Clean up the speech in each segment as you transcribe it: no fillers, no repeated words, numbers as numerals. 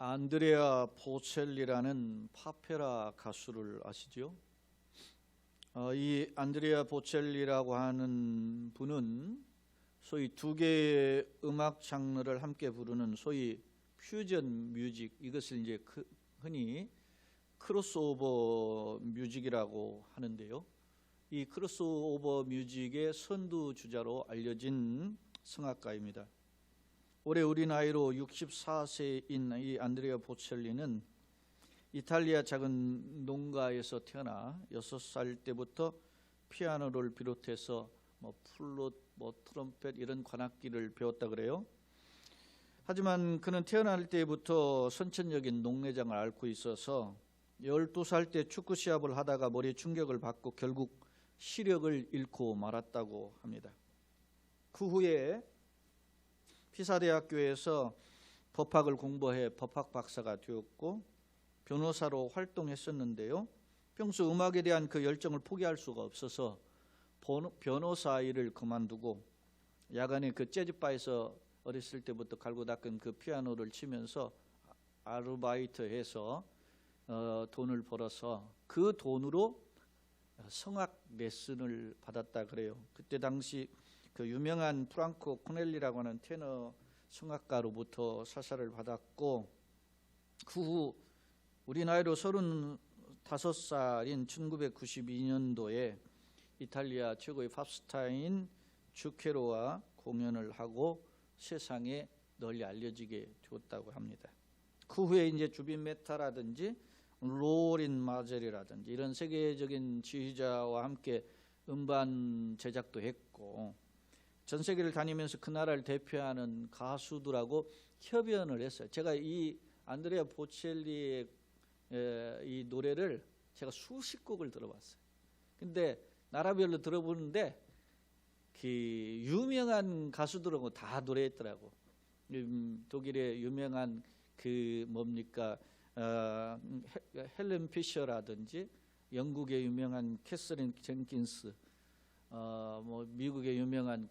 안드레아 보첼리라는 파페라 가수를 아시죠? 이 안드레아 보첼리라고 하는 분은 소위 두 개의 음악 장르를 함께 부르는 소위 퓨전 뮤직, 이것을 이제 흔히 크로스오버 뮤직이라고 하는데요. 이 크로스오버 뮤직의 선두주자로 알려진 성악가입니다. 올해 우리 나이로 64세인 이 안드레아 보첼리는 이탈리아 작은 농가에서 태어나 6살 때부터 피아노를 비롯해서 플룻, 트럼펫 이런 관악기를 배웠다 그래요. 하지만 그는 태어날 때부터 선천적인 녹내장을 앓고 있어서 12살 때 축구 시합을 하다가 머리에 충격을 받고 결국 시력을 잃고 말았다고 합니다. 그 후에 피사대학교에서 법학을 공부해 법학 박사가 되었고 변호사로 활동했었는데요. 평소 음악에 대한 그 열정을 포기할 수가 없어서 변호사 일을 그만두고 야간에 그 재즈바에서 어렸을 때부터 갈고 닦은 그 피아노를 치면서 아르바이트해서 돈을 벌어서 그 돈으로 성악 레슨을 받았다 그래요. 그때 당시 그 유명한 프랑코 코넬리라고 하는 테너 성악가로부터 사사를 받았고 그 후 우리 나이로 35살인 1992년도에 이탈리아 최고의 팝스타인 주케로와 공연을 하고 세상에 널리 알려지게 되었다고 합니다. 그 후에 이제 주빈 메타라든지 로린 마젤이라든지 이런 세계적인 지휘자와 함께 음반 제작도 했고 전 세계를 다니면서 그 나라를 대표하는 가수들하고 협연을 했어요. 제가 이 안드레아 보첼리의 이 노래를 제가 수십 곡을 들어봤어요. 근데 나라별로 들어보는데 그 유명한 가수들하고 다 노래했더라고. 독일의 유명한 그 뭡니까 헬렌 피셔라든지 영국의 유명한 캐서린 젠킨스, 미국의 유명한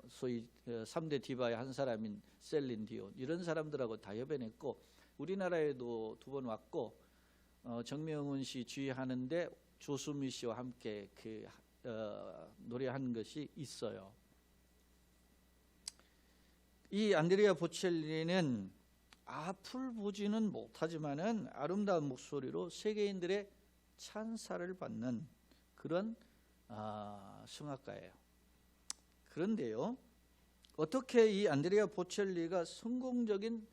소위 3대 디바의 한 사람인 셀린 디온 이런 사람들하고 다 협연했고 우리나라에도 2번 왔고 정명훈 씨 지휘하는데 조수미 씨와 함께 노래한 것이 있어요. 이 안드레아 보첼리는 앞을 보지는 못하지만은 아름다운 목소리로 세계인들의 찬사를 받는 그런 성악가예요. 그런데요, 어떻게 이 안드레아 보첼리가 성공적인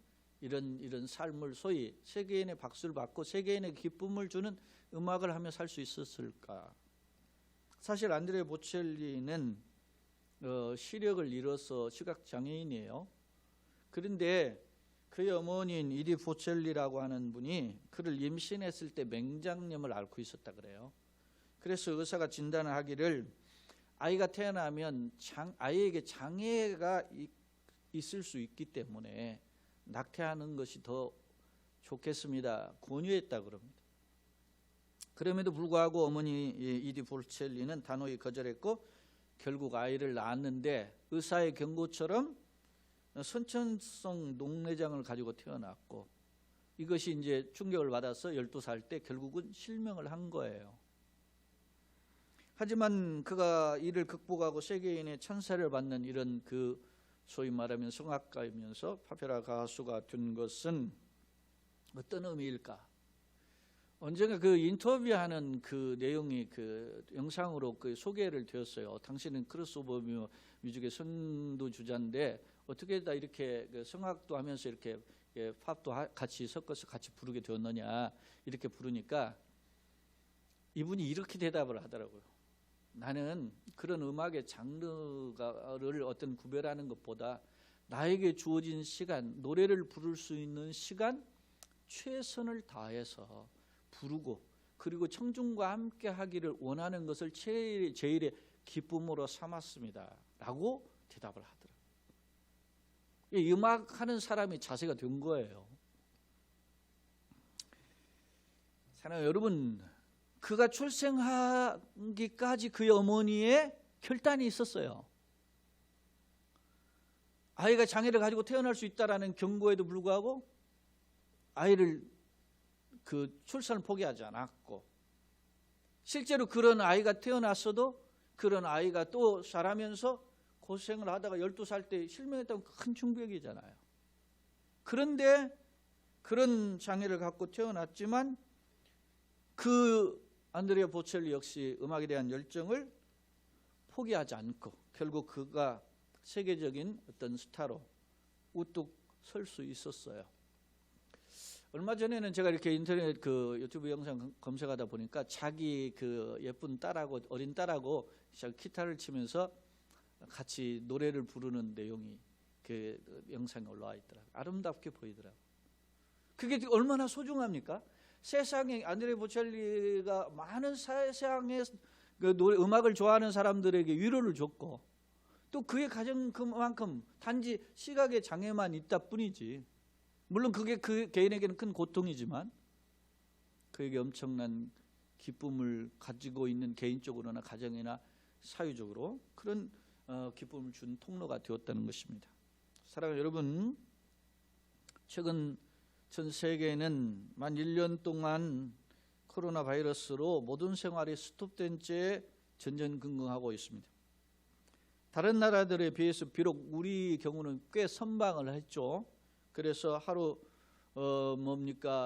이런 삶을 소위 세계인의 박수를 받고 세계인의 기쁨을 주는 음악을 하며 살 수 있었을까? 사실 안드레아 보첼리는 시력을 잃어서 시각장애인이에요. 그런데 그의 어머니인 이디 보첼리라고 하는 분이 그를 임신했을 때 맹장염을 앓고 있었다 그래요. 그래서 의사가 진단을 하기를 아이가 태어나면 아이에게 장애가 있을 수 있기 때문에 낙태하는 것이 더 좋겠습니다. 권유했다 그럽니다. 그럼에도 불구하고 어머니 이디 보첼리는 단호히 거절했고 결국 아이를 낳았는데 의사의 경고처럼 선천성 녹내장을 가지고 태어났고 이것이 이제 충격을 받아서 12살 때 결국은 실명을 한 거예요. 하지만 그가 이를 극복하고 세계인의 찬사를 받는 이런 그 소위 말하면 성악가이면서 파페라 가수가 된 것은 어떤 의미일까? 언젠가 그 인터뷰하는 그 내용이 그 영상으로 그 소개를 되었어요. 당신은 크로스오버 뮤직의 선두주자인데 어떻게 다 이렇게 그 성악도 하면서 이렇게 팝도 같이 섞어서 같이 부르게 되었느냐 이렇게 부르니까 이분이 이렇게 대답을 하더라고요. 나는 그런 음악의 장르를 어떤 구별하는 것보다 나에게 주어진 시간, 노래를 부를 수 있는 시간 최선을 다해서 부르고 그리고 청중과 함께 하기를 원하는 것을 제일의 기쁨으로 삼았습니다 라고 대답을 하더라고요. 이 음악하는 사람이 자세가 된 거예요. 사랑하는 여러분, 그가 출생하기까지 그의 어머니의 결단이 있었어요. 아이가 장애를 가지고 태어날 수 있다라는 경고에도 불구하고 아이를 그 출산을 포기하지 않았고, 실제로 그런 아이가 태어났어도 그런 아이가 또 자라면서 고생을 하다가 12살 때 실명했다면 큰 충격이잖아요. 그런데 그런 장애를 갖고 태어났지만 그 안드레아 보첼리 역시 음악에 대한 열정을 포기하지 않고 결국 그가 세계적인 어떤 스타로 우뚝 설 수 있었어요. 얼마 전에는 제가 이렇게 인터넷 그 유튜브 영상 검색하다 보니까 자기 그 예쁜 딸하고 어린 딸하고 기타를 치면서 같이 노래를 부르는 내용이 그 영상에 올라와 있더라고요. 아름답게 보이더라고요. 그게 얼마나 소중합니까? 세상에 안드레아 보첼리가 많은 세상의 그 노래, 음악을 좋아하는 사람들에게 위로를 줬고, 또 그의 가정 그만큼 단지 시각의 장애만 있다 뿐이지, 물론 그게 그 개인에게는 큰 고통이지만 그에게 엄청난 기쁨을 가지고 있는, 개인적으로나 가정이나 사회적으로 그런 기쁨을 준 통로가 되었다는 것입니다. 사랑하는 여러분, 최근 전 세계는 만 1년 동안 코로나 바이러스로 모든 생활이 스톱된 채 전전긍긍하고 있습니다. 다른 나라들에 비해서 비록 우리 경우는 꽤 선방을 했죠. 그래서 하루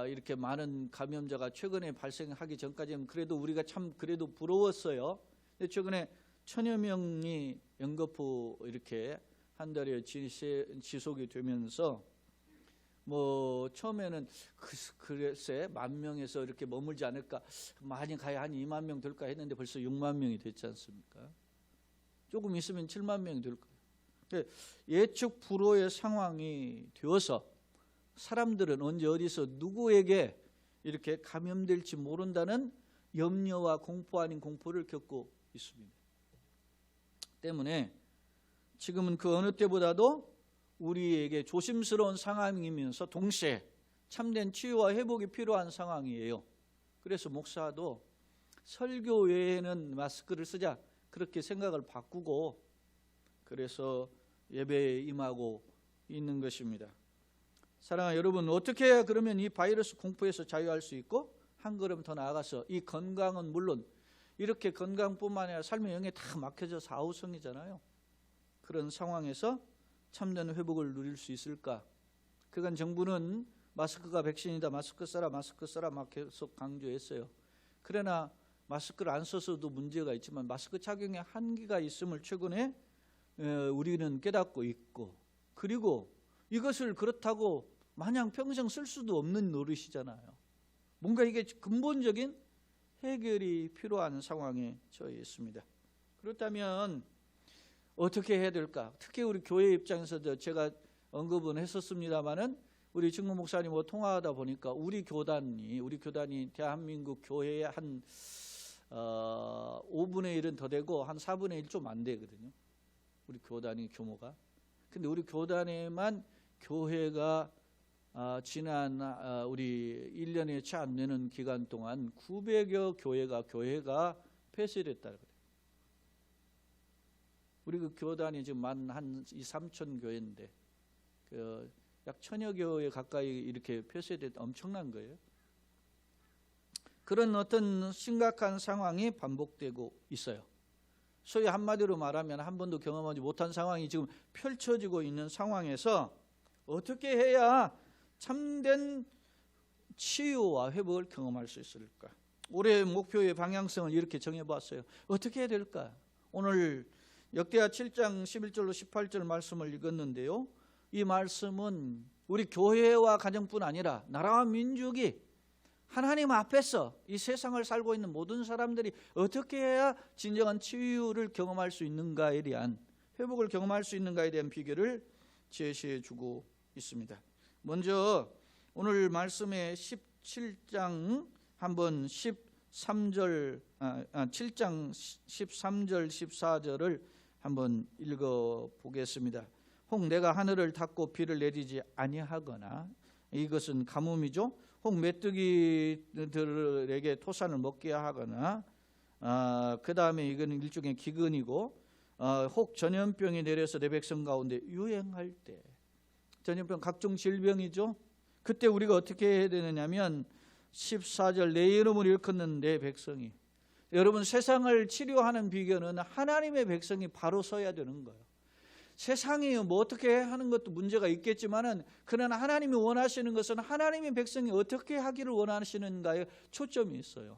이렇게 많은 감염자가 최근에 발생하기 전까지는 그래도 우리가 참 그래도 부러웠어요. 근데 최근에 1000여 명이 연거푸 이렇게 한 달에 지속이 되면서 뭐 처음에는 글쎄 10,000명에서 이렇게 머물지 않을까, 많이 가야 한 2만 명 될까 했는데 벌써 6만 명이 됐지 않습니까? 조금 있으면 7만 명이 될 거예요. 예측 불허의 상황이 되어서 사람들은 언제 어디서 누구에게 이렇게 감염될지 모른다는 염려와 공포 아닌 공포를 겪고 있습니다. 때문에 지금은 그 어느 때보다도 우리에게 조심스러운 상황이면서 동시에 참된 치유와 회복이 필요한 상황이에요. 그래서 목사도 설교 외에는 마스크를 쓰자, 그렇게 생각을 바꾸고 그래서 예배에 임하고 있는 것입니다. 사랑하는 여러분, 어떻게 해야 그러면 이 바이러스 공포에서 자유할 수 있고 한 걸음 더 나아가서 이 건강은 물론 이렇게 건강뿐만 아니라 삶의 영에 다 막혀져서 아우성이잖아요. 그런 상황에서 참된 회복을 누릴 수 있을까? 그간 정부는 마스크가 백신이다, 마스크 써라 막 계속 강조했어요. 그러나 마스크를 안 써서도 문제가 있지만 마스크 착용에 한계가 있음을 최근에 우리는 깨닫고 있고, 그리고 이것을 그렇다고 마냥 평생 쓸 수도 없는 노릇이잖아요. 뭔가 이게 근본적인 해결이 필요한 상황에 처해 있습니다. 그렇다면 어떻게 해야 될까? 특히 우리 교회 입장에서도 제가 언급은 했었습니다마는 우리 증거 목사님과 통화하다 보니까 우리 교단이 대한민국 교회의 한 5분의 1은 더 되고 한 4분의 1 좀 안 되거든요. 우리 교단이 규모가. 근데 우리 교단에만 교회가 지난 우리 1년에 채 안 되는 기간 동안 900여 교회가 폐쇄됐다고 그래요. 우리 그 교단이 지금 한 2-3천 교회인데 약 1000여 교회 가까이 이렇게 폐쇄됐, 엄청난 거예요. 그런 어떤 심각한 상황이 반복되고 있어요. 소위 한마디로 말하면 한 번도 경험하지 못한 상황이 지금 펼쳐지고 있는 상황에서 어떻게 해야 참된 치유와 회복을 경험할 수 있을까? 올해 목표의 방향성을 이렇게 정해봤어요. 어떻게 해야 될까? 오늘 역대하 7장 11절로 18절 말씀을 읽었는데요. 이 말씀은 우리 교회와 가정뿐 아니라 나라와 민족이 하나님 앞에서 이 세상을 살고 있는 모든 사람들이 어떻게 해야 진정한 치유를 경험할 수 있는가에 대한, 회복을 경험할 수 있는가에 대한 비결을 제시해 주고 있습니다. 먼저 오늘 말씀의 17장 한번 7장 13절 14절을 한번 읽어 보겠습니다. 혹 내가 하늘을 닫고 비를 내리지 아니하거나, 이것은 가뭄이죠. 혹 메뚜기들에게 토산을 먹게 하거나, 그 다음에 이거는 일종의 기근이고, 혹 전염병이 내려서 내 백성 가운데 유행할 때, 전염병 각종 질병이죠. 그때 우리가 어떻게 해야 되느냐면 14절 내 이름을 일컫는 내 백성이. 여러분 세상을 치료하는 비결은 하나님의 백성이 바로 서야 되는 거예요. 세상이 뭐 어떻게 하는 것도 문제가 있겠지만은 그러나 하나님이 원하시는 것은 하나님의 백성이 어떻게 하기를 원하시는가에 초점이 있어요.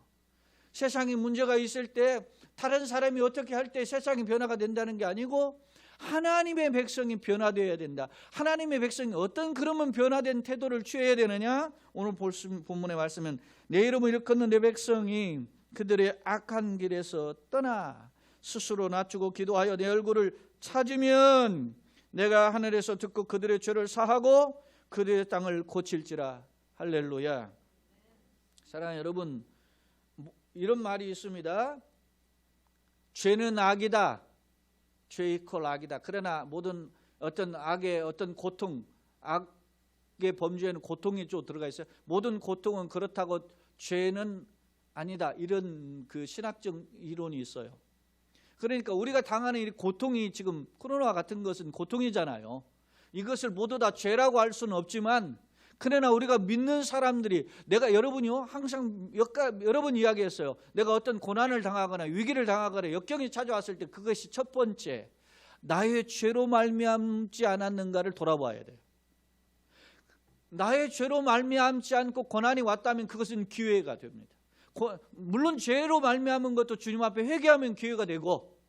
세상이 문제가 있을 때 다른 사람이 어떻게 할 때 세상이 변화가 된다는 게 아니고 하나님의 백성이 변화되어야 된다. 하나님의 백성이 어떤 그러면 변화된 태도를 취해야 되느냐? 오늘 본문의 말씀은 내 이름을 일컫는 내 백성이 그들의 악한 길에서 떠나 스스로 낮추고 기도하여 내 얼굴을 찾으면 내가 하늘에서 듣고 그들의 죄를 사하고 그들의 땅을 고칠지라. 할렐루야. 사랑하는 여러분, 이런 말이 있습니다. 죄는 악이다. 죄 이퀄 악이다. 그러나 모든 어떤 악의 어떤 고통, 악의 범죄에는 고통이 좀 들어가 있어요. 모든 고통은 그렇다고 죄는 아니다. 이런 그 신학적 이론이 있어요. 그러니까 우리가 당하는 이 고통이 지금 코로나와 같은 것은 고통이잖아요. 이것을 모두 다 죄라고 할 수는 없지만 그러나 우리가 믿는 사람들이 내가 여러분이요 항상 여러 번 이야기했어요. 내가 어떤 고난을 당하거나 위기를 당하거나 역경이 찾아왔을 때 그것이 첫 번째 나의 죄로 말미암지 않았는가를 돌아봐야 돼요. 나의 죄로 말미암지 않고 고난이 왔다면 그것은 기회가 됩니다. 물론 죄로 말미암은 것도 주님 앞에 회개하면 기회가 되고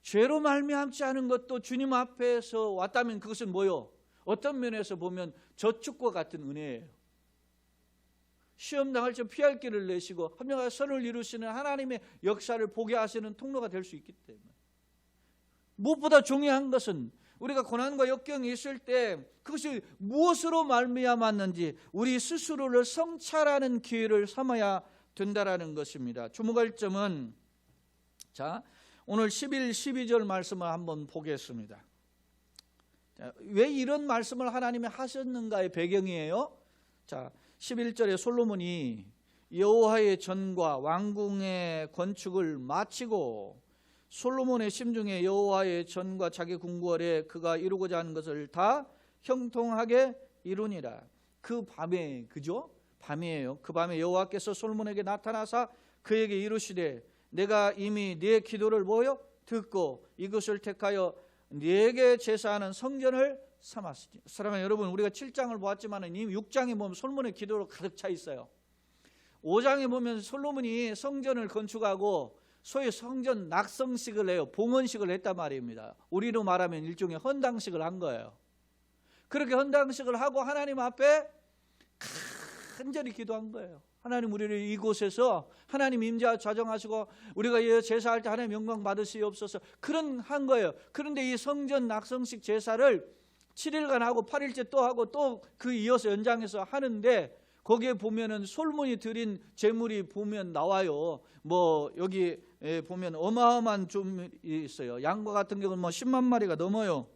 죄로 말미암지 않은 것도 주님 앞에서 왔다면 그것은 뭐요? 어떤 면에서 보면 저축과 같은 은혜예요. 시험 당할 때 피할 길을 내시고 합력하여 선을 이루시는 하나님의 역사를 보게 하시는 통로가 될 수 있기 때문에 무엇보다 중요한 것은 우리가 고난과 역경이 있을 때 그것이 무엇으로 말미암았는지 우리 스스로를 성찰하는 기회를 삼아야 된다라는 것입니다. 주목할 점은 자 오늘 11, 12절 말씀을 한번 보겠습니다. 자, 왜 이런 말씀을 하나님이 하셨는가의 배경이에요. 자 11절에 솔로몬이 여호와의 전과 왕궁의 건축을 마치고 솔로몬의 심중에 여호와의 전과 자기 궁궐에 그가 이루고자 하는 것을 다 형통하게 이루니라. 그 밤에 그죠? 밤이에요. 그 밤에 여호와께서 솔로몬에게 나타나사 그에게 이르시되 내가 이미 네 기도를 뭐요? 듣고 이것을 택하여 네게 제사하는 성전을 삼았으니. 사랑하는 여러분, 우리가 7장을 보았지만 이미 6장에 보면 솔로몬의 기도로 가득 차 있어요. 5장에 보면 솔로몬이 성전을 건축하고 소위 성전 낙성식을 해요. 봉헌식을 했단 말입니다. 우리로 말하면 일종의 헌당식을 한 거예요. 그렇게 헌당식을 하고 하나님 앞에 간절히 기도한 거예요. 하나님 우리를 이곳에서 하나님 임재하 좌정하시고 우리가 제사할 때 하나님 영광 받으시옵소서 그런 한 거예요. 그런데 이 성전 낙성식 제사를 7일간 하고 8일째 또 하고 또 그 이어서 연장해서 하는데 거기에 보면은 솔몬이 드린 제물이 보면 나와요. 뭐 여기 보면 어마어마한 좀 있어요. 양과 같은 경우는 뭐 10만 마리가 넘어요.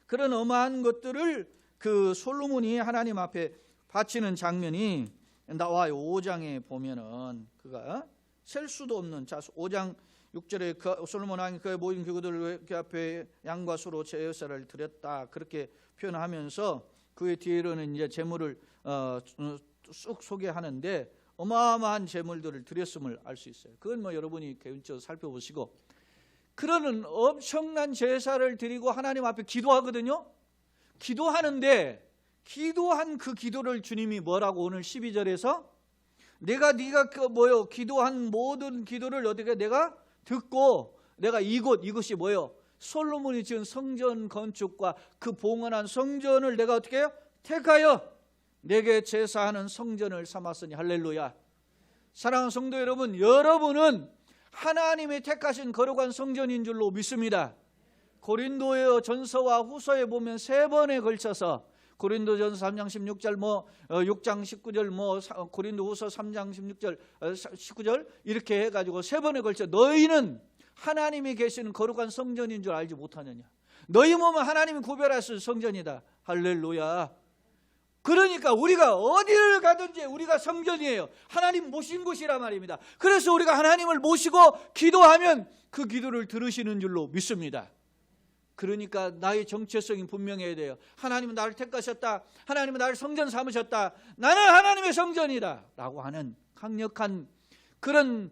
그런 어마한 것들을 그 솔로몬이 하나님 앞에 바치는 장면이 나와요. 5장에 보면은 그가 셀 수도 없는 자 5장 6절에 솔로몬 왕이 그의 모인 교구들 그 앞에 양과 소로 제사를 드렸다 그렇게 표현하면서 그의 뒤로는 이제 제물을 쑥 소개하는데 어마어마한 제물들을 드렸음을 알 수 있어요. 그건 뭐 여러분이 개인적으로 살펴보시고 그러는 엄청난 제사를 드리고 하나님 앞에 기도하거든요. 기도하는데 기도한 그 기도를 주님이 뭐라고 오늘 12절에서 네가 기도한 모든 기도를 어떻게 내가 듣고 내가 이것이 뭐요? 솔로몬이 지은 성전 건축과 그 봉헌한 성전을 내가 어떻게 해요? 택하여 내게 제사하는 성전을 삼았으니 할렐루야. 사랑하는 성도 여러분, 여러분은 하나님이 택하신 거룩한 성전인 줄로 믿습니다. 고린도의 전서와 후서에 보면 3번에 걸쳐서 고린도전서 3장 16절 6장 19절 고린도후서 3장 16절 19절 이렇게 해가지고 3번에 걸쳐 너희는 하나님이 계시는 거룩한 성전인 줄 알지 못하느냐. 너희 몸은 하나님이 구별하신 성전이다. 할렐루야. 그러니까 우리가 어디를 가든지 우리가 성전이에요. 하나님 모신 곳이란 말입니다. 그래서 우리가 하나님을 모시고 기도하면 그 기도를 들으시는 줄로 믿습니다. 그러니까 나의 정체성이 분명해야 돼요. 하나님은 나를 택하셨다. 하나님은 나를 성전 삼으셨다. 나는 하나님의 성전이다 라고 하는 강력한 그런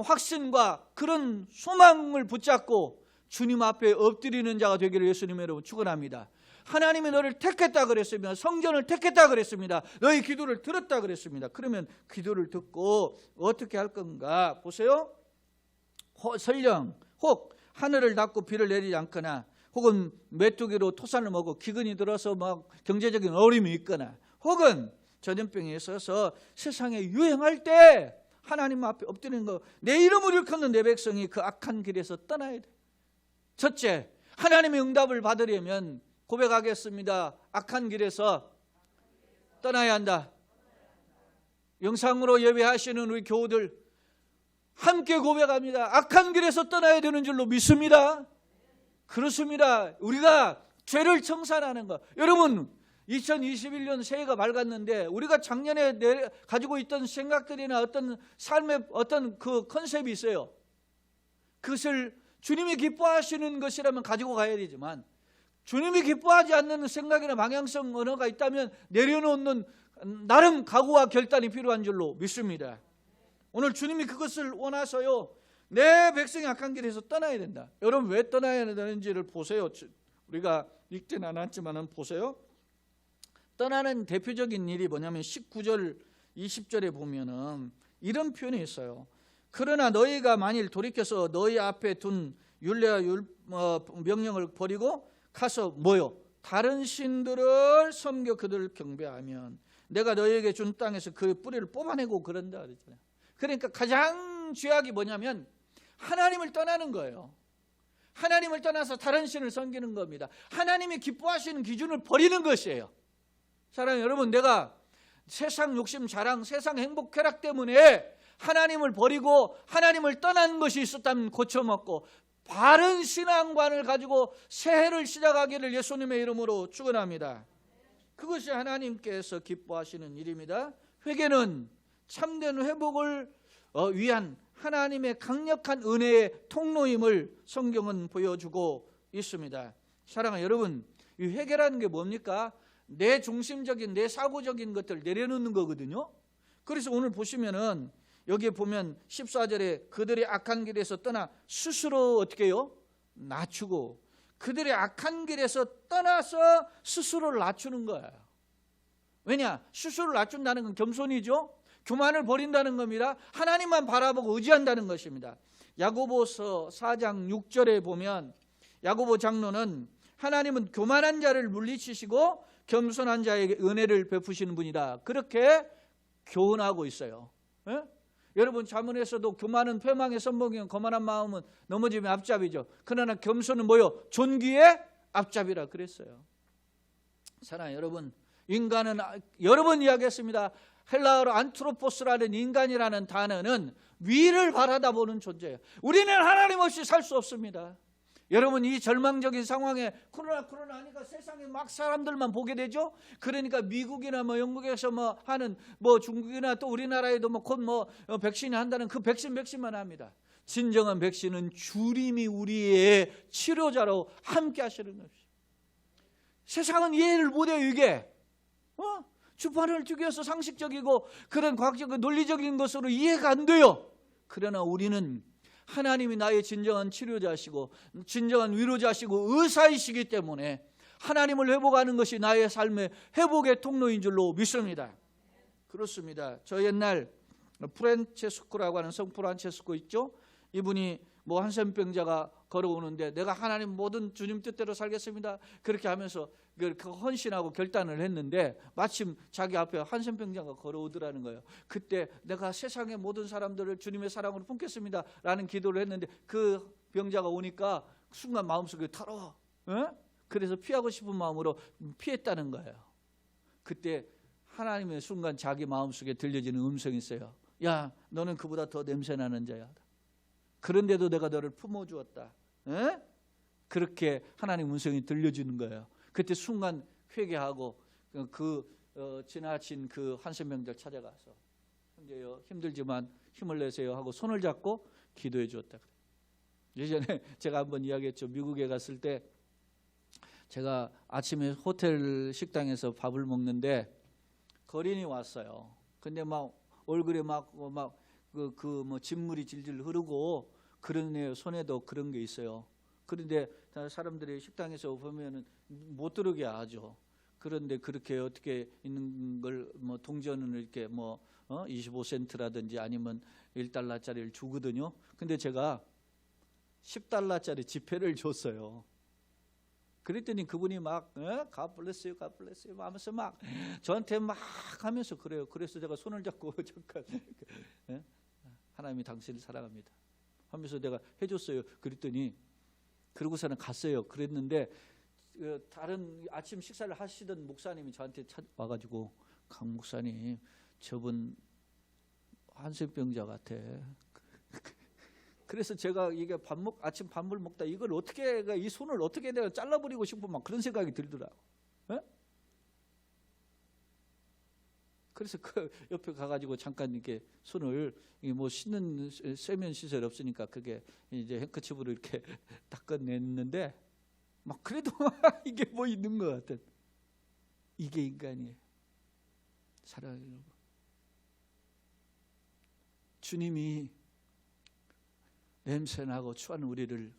확신과 그런 소망을 붙잡고 주님 앞에 엎드리는 자가 되기를 예수님 여러분 축원합니다. 하나님이 너를 택했다 그랬습니다. 성전을 택했다 그랬습니다. 너희 기도를 들었다 그랬습니다. 그러면 기도를 듣고 어떻게 할 건가 보세요. 설령 혹 하늘을 닫고 비를 내리지 않거나 혹은 메뚜기로 토산을 먹고 기근이 들어서 막 경제적인 어려움이 있거나 혹은 전염병에 있어서 세상에 유행할 때 하나님 앞에 엎드리는 거, 내 이름을 일컫는 내 백성이 그 악한 길에서 떠나야 돼. 첫째, 하나님의 응답을 받으려면 고백하겠습니다. 악한 길에서 떠나야 한다. 영상으로 예배하시는 우리 교우들 함께 고백합니다. 악한 길에서 떠나야 되는 줄로 믿습니다. 그렇습니다. 우리가 죄를 청산하는 것. 여러분 2021년 새해가 밝았는데 우리가 작년에 가지고 있던 생각들이나 어떤 삶의 어떤 그 컨셉이 있어요. 그것을 주님이 기뻐하시는 것이라면 가지고 가야 되지만 주님이 기뻐하지 않는 생각이나 방향성 언어가 있다면 내려놓는 나름 각오와 결단이 필요한 줄로 믿습니다. 오늘 주님이 그것을 원하셔요. 내 백성이 악한 길에서 떠나야 된다. 여러분 왜 떠나야 되는지를 보세요. 우리가 읽지는 않았지만 보세요. 떠나는 대표적인 일이 뭐냐면 19절 20절에 보면은 이런 표현이 있어요. 그러나 너희가 만일 돌이켜서 너희 앞에 둔 율례와 명령을 버리고 가서 뭐요? 다른 신들을 섬겨 그들을 경배하면 내가 너희에게 준 땅에서 그 뿌리를 뽑아내고 그런다 그랬잖아요. 그러니까 가장 죄악이 뭐냐면 하나님을 떠나는 거예요. 하나님을 떠나서 다른 신을 섬기는 겁니다. 하나님이 기뻐하시는 기준을 버리는 것이에요. 사랑하는 여러분, 내가 세상 욕심 자랑, 세상 행복 쾌락 때문에 하나님을 버리고 하나님을 떠난 것이 있었다면 고쳐먹고 바른 신앙관을 가지고 새해를 시작하기를 예수님의 이름으로 축원합니다. 그것이 하나님께서 기뻐하시는 일입니다. 회개는 참된 회복을 위한 하나님의 강력한 은혜의 통로임을 성경은 보여주고 있습니다. 사랑하는 여러분, 이 회개라는 게 뭡니까? 내 중심적인 내 사고적인 것들 내려놓는 거거든요. 그래서 오늘 보시면은 여기에 보면 14절에 그들의 악한 길에서 떠나 스스로 어떻게 해요? 낮추고 그들의 악한 길에서 떠나서 스스로를 낮추는 거예요. 왜냐? 스스로를 낮춘다는 건 겸손이죠. 교만을 버린다는 겁니다. 하나님만 바라보고 의지한다는 것입니다. 야고보서 4장 6절에 보면 야고보 장로는 하나님은 교만한 자를 물리치시고 겸손한 자에게 은혜를 베푸시는 분이다. 그렇게 교훈하고 있어요. 예? 여러분 자문에서도 교만은 패망의 선봉이요 거만한 마음은 넘어짐의 앞잡이죠. 그러나 겸손은 뭐요? 존귀의 앞잡이라 그랬어요. 사랑하는 여러분, 인간은 여러 번 이야기했습니다. 헬라어로 안트로포스라는 인간이라는 단어는 위를 바라다 보는 존재예요. 우리는 하나님 없이 살 수 없습니다. 여러분 이 절망적인 상황에 코로나 하니까 세상에 막 사람들만 보게 되죠. 그러니까 미국이나 뭐 영국에서 뭐 하는 뭐 중국이나 또 우리나라에도 뭐 곧 뭐 백신이 한다는 그 백신만 합니다. 진정한 백신은 주님이 우리의 치료자로 함께 하시는 것이죠. 세상은 이해를 못해요. 이게 주판을 죽여서 상식적이고 그런 과학적 논리적인 것으로 이해가 안 돼요. 그러나 우리는 하나님이 나의 진정한 치료자시고 진정한 위로자시고 의사이시기 때문에 하나님을 회복하는 것이 나의 삶의 회복의 통로인 줄로 믿습니다. 그렇습니다. 저 옛날 프란체스코라고 하는 성 프란체스코 있죠. 이분이 뭐 한센병자가 걸어오는데 내가 하나님 모든 주님 뜻대로 살겠습니다. 그렇게 하면서 그 헌신하고 결단을 했는데 마침 자기 앞에 한센병자가 걸어오더라는 거예요. 그때 내가 세상의 모든 사람들을 주님의 사랑으로 품겠습니다 라는 기도를 했는데 그 병자가 오니까 순간 마음속에 타러 그래서 피하고 싶은 마음으로 피했다는 거예요. 그때 하나님의 순간 자기 마음속에 들려지는 음성이 있어요. 야, 너는 그보다 더 냄새나는 자야. 그런데도 내가 너를 품어주었다. 그렇게 하나님 음성이 들려주는 거예요. 그때 순간 회개하고 지나친 그 한센병자를 찾아가서 형제여 힘들지만 힘을 내세요 하고 손을 잡고 기도해 주었다. 예전에 제가 한번 이야기했죠. 미국에 갔을 때 제가 아침에 호텔 식당에서 밥을 먹는데 거린이 왔어요. 근데 막 얼굴에 막 뭐 진물이 질질 흐르고 그러네요. 손에도 그런 게 있어요. 그런데 사람들이 식당에서 보면은 못 들어오게 하죠. 그런데 그렇게 어떻게 있는 걸 뭐 동전을 이렇게 뭐 25센트라든지 아니면 1달러짜리를 주거든요. 근데 제가 10달러짜리 지폐를 줬어요. 그랬더니 그분이 막 God bless you, God bless you 하면서 막 저한테 막 하면서 그래요. 그래서 제가 손을 잡고 잠깐 하나님이 당신을 사랑합니다 하면서 내가 해줬어요. 그랬더니 그러고서는 갔어요. 그랬는데 다른 아침 식사를 하시던 목사님이 저한테 와가지고 강 목사님 저분 한센병자 같아. 그래서 제가 이게 아침 밥을 먹다 이걸 어떻게 이 손을 어떻게 내가 잘라버리고 싶은 막 그런 생각이 들더라고. 그래서 그 옆에 가가지고 잠깐 이렇게 손을 뭐 씻는 세면 시설 없으니까 그게 이제 행커치브로 이렇게 닦아냈는데 막 그래도 이게 뭐 있는 것 같은 이게 인간이에요. 사랑하는 여러분, 주님이 냄새나고 추한 우리를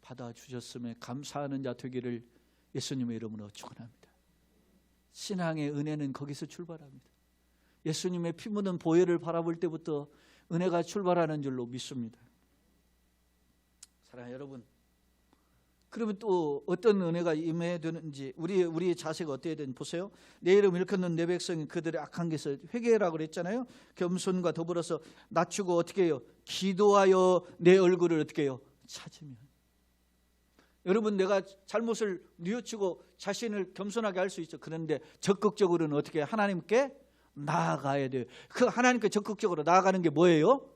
받아주셨음에 감사하는 자 되기를 예수님의 이름으로 축원합니다. 신앙의 은혜는 거기서 출발합니다. 예수님의 피 묻은 보혈을 바라볼 때부터 은혜가 출발하는 줄로 믿습니다. 사랑하는 여러분, 그러면 또 어떤 은혜가 임해야 되는지 우리의 자세가 어떻게 되는지 보세요. 내 이름 일컫는 내 백성이 그들의 악한 것을 회개하라고 그랬잖아요. 겸손과 더불어서 낮추고 어떻게 해요? 기도하여 내 얼굴을 어떻게 해요? 찾으면. 여러분, 내가 잘못을 뉘우치고 자신을 겸손하게 할 수 있죠. 그런데 적극적으로는 어떻게 해요? 하나님께 나아가야 돼요. 그 하나님께 적극적으로 나아가는 게 뭐예요?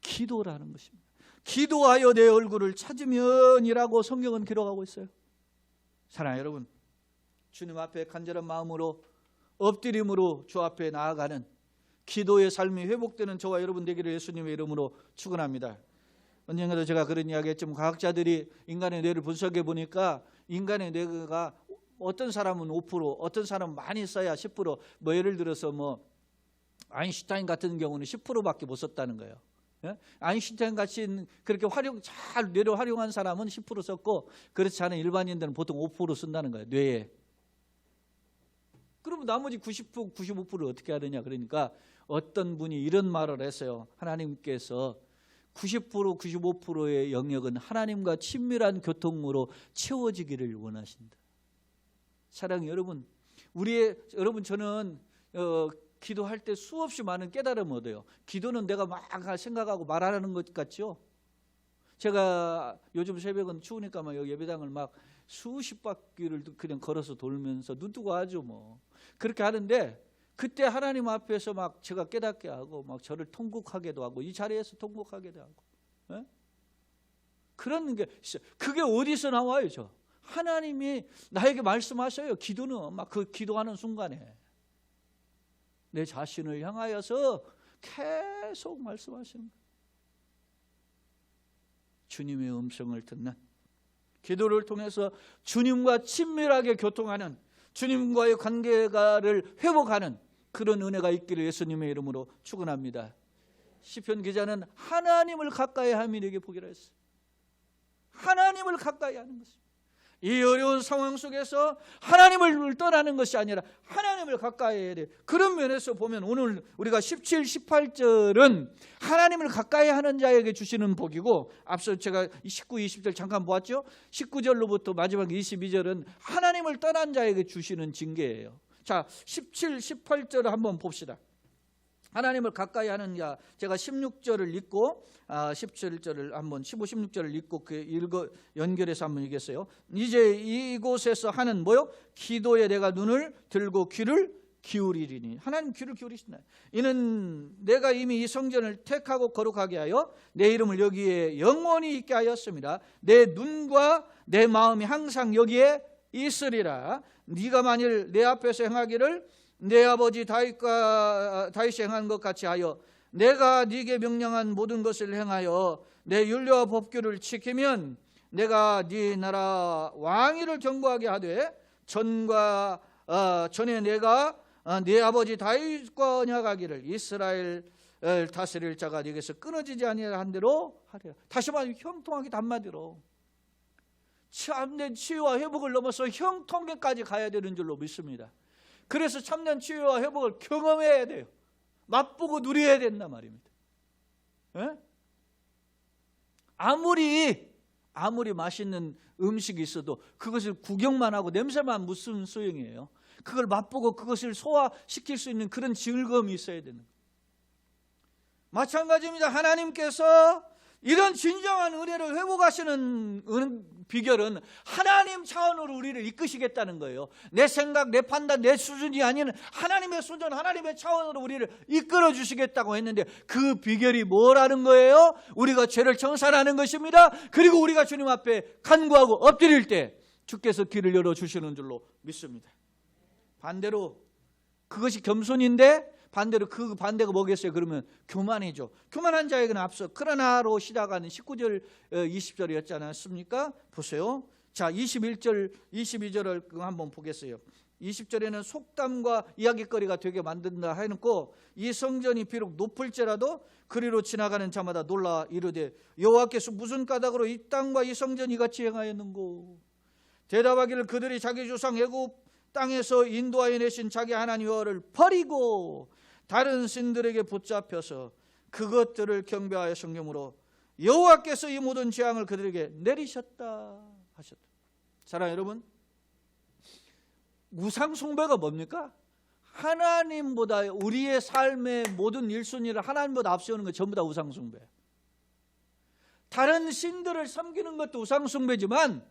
기도라는 것입니다. 기도하여 내 얼굴을 찾으면이라고 성경은 기록하고 있어요. 사랑하는 여러분, 주님 앞에 간절한 마음으로 엎드림으로 주 앞에 나아가는 기도의 삶이 회복되는 저와 여러분 되기를 예수님의 이름으로 축원합니다. 언젠가도 제가 그런 이야기 했지만 과학자들이 인간의 뇌를 분석해 보니까 인간의 뇌가 어떤 사람은 5%, 어떤 사람은 많이 써야 10%, 뭐 예를 들어서 뭐 아인슈타인 같은 경우는 10%밖에 못 썼다는 거예요. 아인슈타인 같이 그렇게 잘 뇌를 활용한 사람은 10% 썼고 그렇지 않은 일반인들은 보통 5% 쓴다는 거예요. 뇌에. 그러면 나머지 90%, 95%를 어떻게 하느냐. 그러니까 어떤 분이 이런 말을 했어요. 하나님께서 90%, 95%의 영역은 하나님과 친밀한 교통으로 채워지기를 원하신다. 사랑하는 여러분, 여러분 저는 기도할 때 수없이 많은 깨달음을 얻어요. 기도는 내가 막 생각하고 말하는 것 같죠. 제가 요즘 새벽은 추우니까 막 여기 예배당을 막 수십 바퀴를 그냥 걸어서 돌면서 눈 뜨고 하죠 뭐. 그렇게 하는데 그때 하나님 앞에서 막 제가 깨닫게 하고 막 저를 통곡하게도 하고 이 자리에서 통곡하게도 하고 그런 게 있어요. 그게 어디서 나와요? 하나님이 나에게 말씀하셔요. 기도는 막 그 기도하는 순간에 내 자신을 향하여서 계속 말씀하시는 거예요. 주님의 음성을 듣는, 기도를 통해서 주님과 친밀하게 교통하는, 주님과의 관계를 회복하는 그런 은혜가 있기를 예수님의 이름으로 축원합니다. 시편 기자는 하나님을 가까이 함이에게 복이라 했어요. 하나님을 가까이 하는 것입니다. 이 어려운 상황 속에서 하나님을 떠나는 것이 아니라 하나님을 가까이 해야 돼요. 그런 면에서 보면 오늘 우리가 17, 18절은 하나님을 가까이 하는 자에게 주시는 복이고, 앞서 제가 19, 20절 잠깐 보았죠. 19절로부터 마지막 22절은 하나님을 떠난 자에게 주시는 징계예요. 자, 17, 18절을 한번 봅시다. 하나님을 가까이 하는 자, 제가 16절을 읽고 17절을 한번 15, 16절을 읽고 연결해서 한번 읽겠어요. 이제 이곳에서 하는 뭐요? 기도에 내가 눈을 들고 귀를 기울이리니. 하나님 귀를 기울이신다. 이는 내가 이미 이 성전을 택하고 거룩하게 하여 내 이름을 여기에 영원히 있게 하였습니다. 내 눈과 내 마음이 항상 여기에 있으리라. 네가 만일 내 앞에서 행하기를 내 아버지 다윗이 행한 것 같이 하여 내가 네게 명령한 모든 것을 행하여 내 율례와 법규를 지키면 내가 네 나라 왕위를 견고하게 하되 전에 내가 네 아버지 다윗과 언약하기를 이스라엘 다스릴 자가 네게서 끊어지지 아니한 대로 하리라. 다시 말하면 형통하게 한마디로 참된 치유와 회복을 넘어서 형통에까지 가야 되는 줄로 믿습니다. 그래서 참된 치유와 회복을 경험해야 돼요. 맛보고 누려야 된단 말입니다. 에? 아무리 맛있는 음식이 있어도 그것을 구경만 하고 냄새만 무슨 소용이에요. 그걸 맛보고 그것을 소화시킬 수 있는 그런 즐거움이 있어야 되는 거예요. 마찬가지입니다. 하나님께서 이런 진정한 은혜를 회복하시는 비결은 하나님 차원으로 우리를 이끄시겠다는 거예요. 내 생각, 내 판단, 내 수준이 아닌 하나님의 수준, 하나님의 차원으로 우리를 이끌어 주시겠다고 했는데 그 비결이 뭐라는 거예요? 우리가 죄를 청산하는 것입니다. 그리고 우리가 주님 앞에 간구하고 엎드릴 때 주께서 길을 열어주시는 줄로 믿습니다. 반대로 그것이 겸손인데 반대로 그 반대가 뭐겠어요? 그러면 교만이죠. 교만한 자에게는 앞서 그러나로 시작하는 19절 20절이었지 않았습니까? 보세요. 자, 21절 22절을 한번 보겠어요. 20절에는 속담과 이야기거리가 되게 만든다 해놓고 이 성전이 비록 높을지라도 그리로 지나가는 자마다 놀라 이르되 여호와께서 무슨 까닭으로 이 땅과 이 성전이 같이 행하였는고 대답하기를 그들이 자기 조상 애굽 땅에서 인도하여 내신 자기 하나님 여호와를 버리고 다른 신들에게 붙잡혀서 그것들을 경배하여 성경으로 여호와께서 이 모든 재앙을 그들에게 내리셨다 하셨다. 사랑하는 여러분, 우상 숭배가 뭡니까? 하나님보다 우리의 삶의 모든 일순위를 하나님보다 앞세우는 것 전부 다 우상 숭배. 다른 신들을 섬기는 것도 우상 숭배지만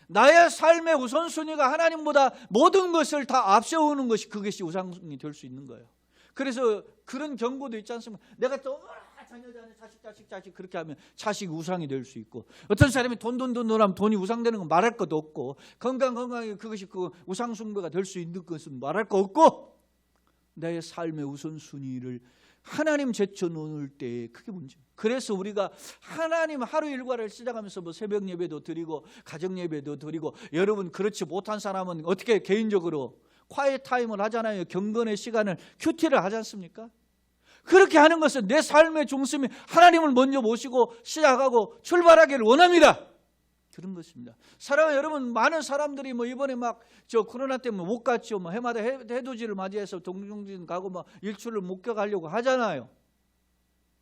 나의 삶의 우선순위가 하나님보다 모든 것을 다 앞세우는 것이 그것이 우상이 될 수 있는 거예요. 그래서 그런 경고도 있지 않습니까? 내가 또 자녀 자식 그렇게 하면 자식이 우상이 될 수 있고 어떤 사람이 돈 하면 돈이 우상되는 건 말할 것도 없고 건강하게 그것이 그 우상 숭배가 될 수 있는 것은 말할 거 없고 나의 삶의 우선순위를 하나님 제쳐놓을 때 그게 문제예요. 그래서 우리가 하나님 하루 일과를 시작하면서 뭐 새벽 예배도 드리고 가정 예배도 드리고 여러분 그렇지 못한 사람은 어떻게 개인적으로 콰이트 타임을 하잖아요. 경건의 시간을 큐티를 하지 않습니까? 그렇게 하는 것은 내 삶의 중심이 하나님을 먼저 모시고 시작하고 출발하기를 원합니다. 그런 것입니다. 사랑하는 여러분, 많은 사람들이 뭐 이번에 막 저 코로나 때문에 못 갔죠. 뭐 해마다 해돋이를 맞이해서 동정진 가고 막 일출을 목격하려고 하잖아요.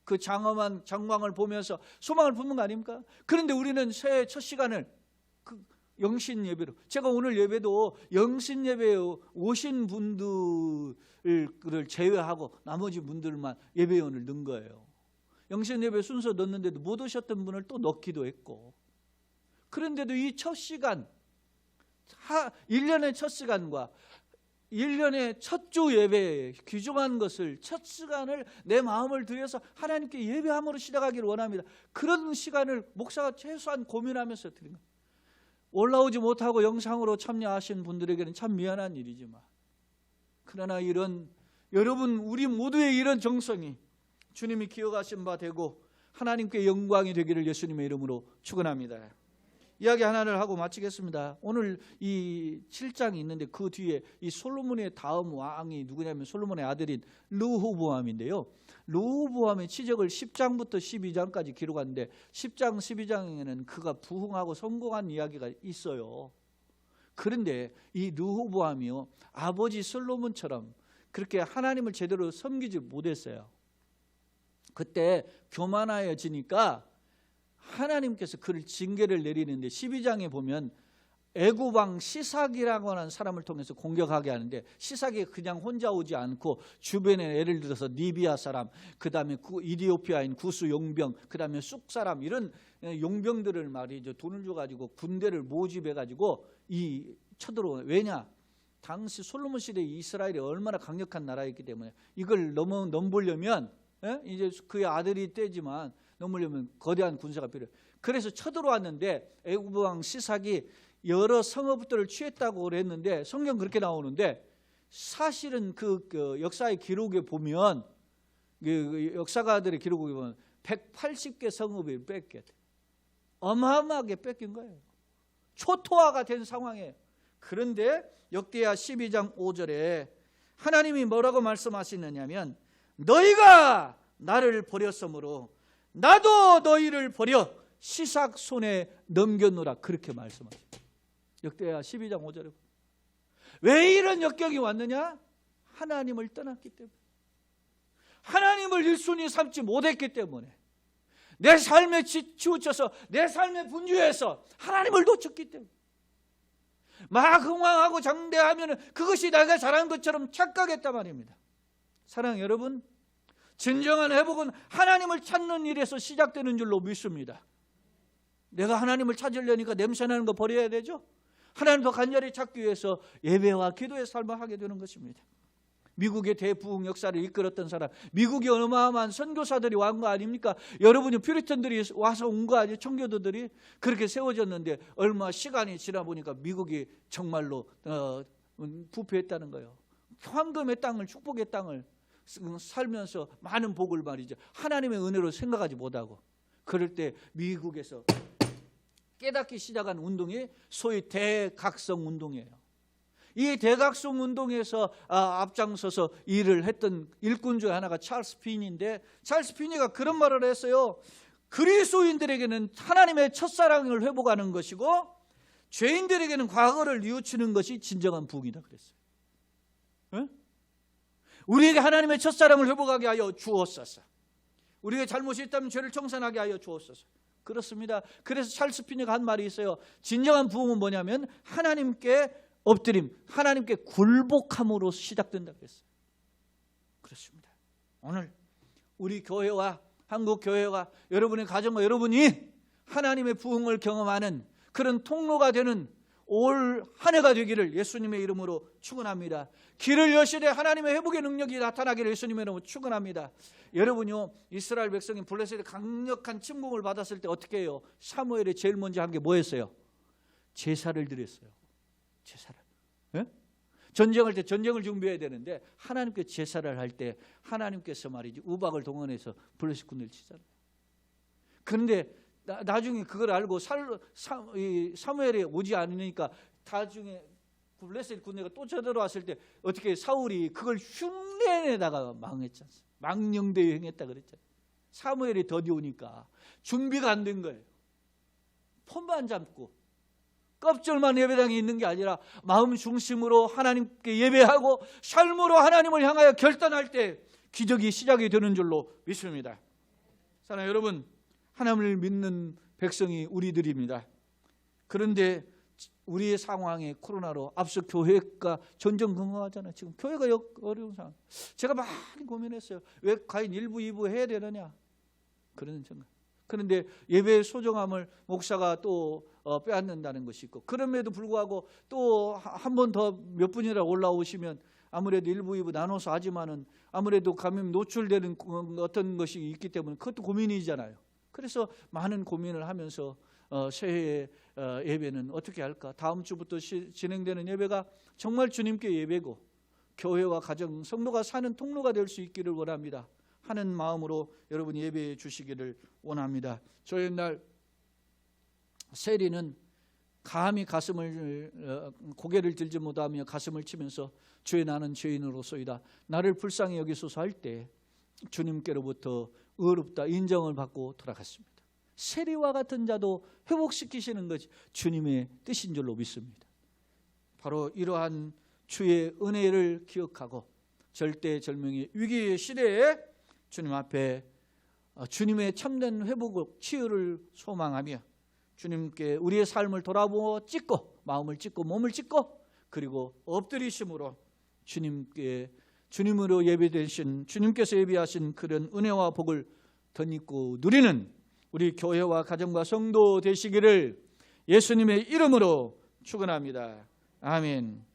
그 장광을 보면서 소망을 품는 거 아닙니까? 그런데 우리는 새해 첫 시간을 그 영신 예배로, 제가 오늘 예배도 영신 예배에 오신 분들을 제외하고 나머지 분들만 예배원을 넣은 거예요. 영신 예배 순서 넣었는데도 못 오셨던 분을 또 넣기도 했고, 그런데도 이 첫 시간, 1년의 첫 시간과 1년의 첫 주 예배에 귀중한 것을, 첫 시간을 내 마음을 들여서 하나님께 예배함으로 시작하기를 원합니다. 그런 시간을 목사가 최소한 고민하면서 드린 거예요. 올라오지 못하고 영상으로 참여하신 분들에게는 참 미안한 일이지만, 그러나 이런 여러분 우리 모두의 이런 정성이 주님이 기억하신 바 되고 하나님께 영광이 되기를 예수님의 이름으로 축원합니다. 이야기 하나를 하고 마치겠습니다. 오늘 이 7장이 있는데 그 뒤에 이 솔로몬의 다음 왕이 누구냐면 솔로몬의 아들인 르호보암인데요. 르호보암의 치적을 10장부터 12장까지 기록하는데 10장, 12장에는 그가 부흥하고 성공한 이야기가 있어요. 그런데 이 르호보암이요, 아버지 솔로몬처럼 그렇게 하나님을 제대로 섬기지 못했어요. 그때 교만하여지니까 하나님께서 그를 징계를 내리는데 12장에 보면 애굽 왕 시삭이라고 하는 사람을 통해서 공격하게 하는데, 시삭이 그냥 혼자 오지 않고 주변에 예를 들어서 리비아 사람, 그 다음에 이디오피아인 구스 용병, 그 다음에 쑥 사람, 이런 용병들을 말이죠, 돈을 줘가지고 군대를 모집해가지고 이 쳐들어오는. 왜냐? 당시 솔로몬 시대 이스라엘이 얼마나 강력한 나라였기 때문에 이걸 넘보려면 이제 그의 아들이 때지만 넘으려면 거대한 군사가 필요해요. 그래서 쳐들어왔는데 애굽 왕 시삭이 여러 성읍들을 취했다고 그랬는데 성경 그렇게 나오는데, 사실은 그 역사의 기록에 보면, 그 역사가들의 기록에 보면 180개 성읍을 뺏게 돼. 어마어마하게 뺏긴 거예요. 초토화가 된 상황이에요. 그런데 역대하 12장 5절에 하나님이 뭐라고 말씀하시느냐면 너희가 나를 버렸으므로 나도 너희를 버려 시삭 손에 넘겨놓으라, 그렇게 말씀하세요. 역대하 12장 5절에. 왜 이런 역경이 왔느냐? 하나님을 떠났기 때문에, 하나님을 1순위 삼지 못했기 때문에, 내 삶에 치우쳐서 내 삶의 분주해서 하나님을 놓쳤기 때문에, 막 흥황하고 장대하면 그것이 내가 잘한 것처럼 착각했단 말입니다. 사랑하는 여러분, 진정한 회복은 하나님을 찾는 일에서 시작되는 줄로 믿습니다. 내가 하나님을 찾으려니까 냄새나는 거 버려야 되죠. 하나님 더 간절히 찾기 위해서 예배와 기도의 삶을 하게 되는 것입니다. 미국의 대부흥 역사를 이끌었던 사람, 미국의 어마어마한 선교사들이 왔는 거 아닙니까? 여러분이 퓨리턴들이 와서 온 거 아니에요? 청교도들이 그렇게 세워졌는데 얼마 시간이 지나 보니까 미국이 정말로 부패했다는 거예요. 황금의 땅을, 축복의 땅을 살면서 많은 복을 말이죠, 하나님의 은혜로 생각하지 못하고, 그럴 때 미국에서 깨닫기 시작한 운동이 소위 대각성 운동이에요. 이 대각성 운동에서 앞장서서 일을 했던 일꾼 중에 하나가 찰스 핀인데, 찰스 핀이가 그런 말을 했어요. 그리스도인들에게는 하나님의 첫사랑을 회복하는 것이고 죄인들에게는 과거를 뉘우치는 것이 진정한 부흥이다 그랬어요. 네? 우리에게 하나님의 첫사랑을 회복하게 하여 주옵소서. 우리에게 잘못이 있다면 죄를 청산하게 하여 주옵소서. 그렇습니다. 그래서 찰스 핀이가 한 말이 있어요. 진정한 부흥은 뭐냐면 하나님께 엎드림, 하나님께 굴복함으로 시작된다 그랬어요. 그렇습니다. 오늘 우리 교회와 한국 교회와 여러분의 가정과 여러분이 하나님의 부흥을 경험하는 그런 통로가 되는 올 한 해가 되기를 예수님의 이름으로 축원합니다. 길을 여시되 하나님의 회복의 능력이 나타나기를 예수님의 이름으로 축원합니다. 여러분요, 이스라엘 백성이 블레셋의 강력한 침공을 받았을 때 어떻게 해요? 사무엘이 제일 먼저 한 게 뭐였어요? 제사를 드렸어요. 제사를. 네? 전쟁할 때 전쟁을 준비해야 되는데 하나님께 제사를 할 때 하나님께서 말이지 우박을 동원해서 블레셋 군대를 치잖아요. 그런데 나중에 그걸 알고 사무엘이 오지 않으니까 나중에 블레셋 군대가 또 쳐들어왔을 때 어떻게 사울이 그걸 흉내내다가 망했지 않습니까? 망령되이 행했다 그랬잖아요. 사무엘이 더디 오니까 준비가 안 된 거예요. 폰만 잡고 껍질만 예배당에 있는 게 아니라 마음 중심으로 하나님께 예배하고 삶으로 하나님을 향하여 결단할 때 기적이 시작이 되는 줄로 믿습니다. 사랑하는 여러분, 하나님을 믿는 백성이 우리들입니다. 그런데 우리의 상황이 코로나로 앞서 교회가 전전긍긍하잖아요. 지금 교회가 어려운 상황. 제가 많이 고민했어요. 왜 과연 1부, 2부 해야 되느냐, 그런 생각. 그런데 예배의 소중함을 목사가 또 빼앗는다는 것이 있고, 그럼에도 불구하고 또 한 번 더 몇 분이라 올라오시면 아무래도 1부, 2부 나눠서 하지만은 아무래도 감염 노출되는 어떤 것이 있기 때문에 그것도 고민이잖아요. 그래서 많은 고민을 하면서 새해 예배는 어떻게 할까? 다음 주부터 진행되는 예배가 정말 주님께 예배고 교회와 가정, 성도가 사는 통로가 될 수 있기를 원합니다. 하는 마음으로 여러분 예배해 주시기를 원합니다. 저 옛날 세리는 감히 고개를 들지 못하며 가슴을 치면서 주의 나는 죄인으로소이다, 나를 불쌍히 여기소서 할 때 주님께로부터 의롭다 인정을 받고 돌아갔습니다. 세리와 같은 자도 회복시키시는 것이 주님의 뜻인 줄로 믿습니다. 바로 이러한 주의 은혜를 기억하고 절대절명의 위기의 시대에 주님 앞에 주님의 참된 회복 치유를 소망하며 주님께 우리의 삶을 돌아보고 찢고 마음을 찢고 몸을 찢고 그리고 엎드리심으로 주님으로 예배되신 주님께서 예비하신 그런 은혜와 복을 덧입고 누리는 우리 교회와 가정과 성도 되시기를 예수님의 이름으로 축원합니다. 아멘.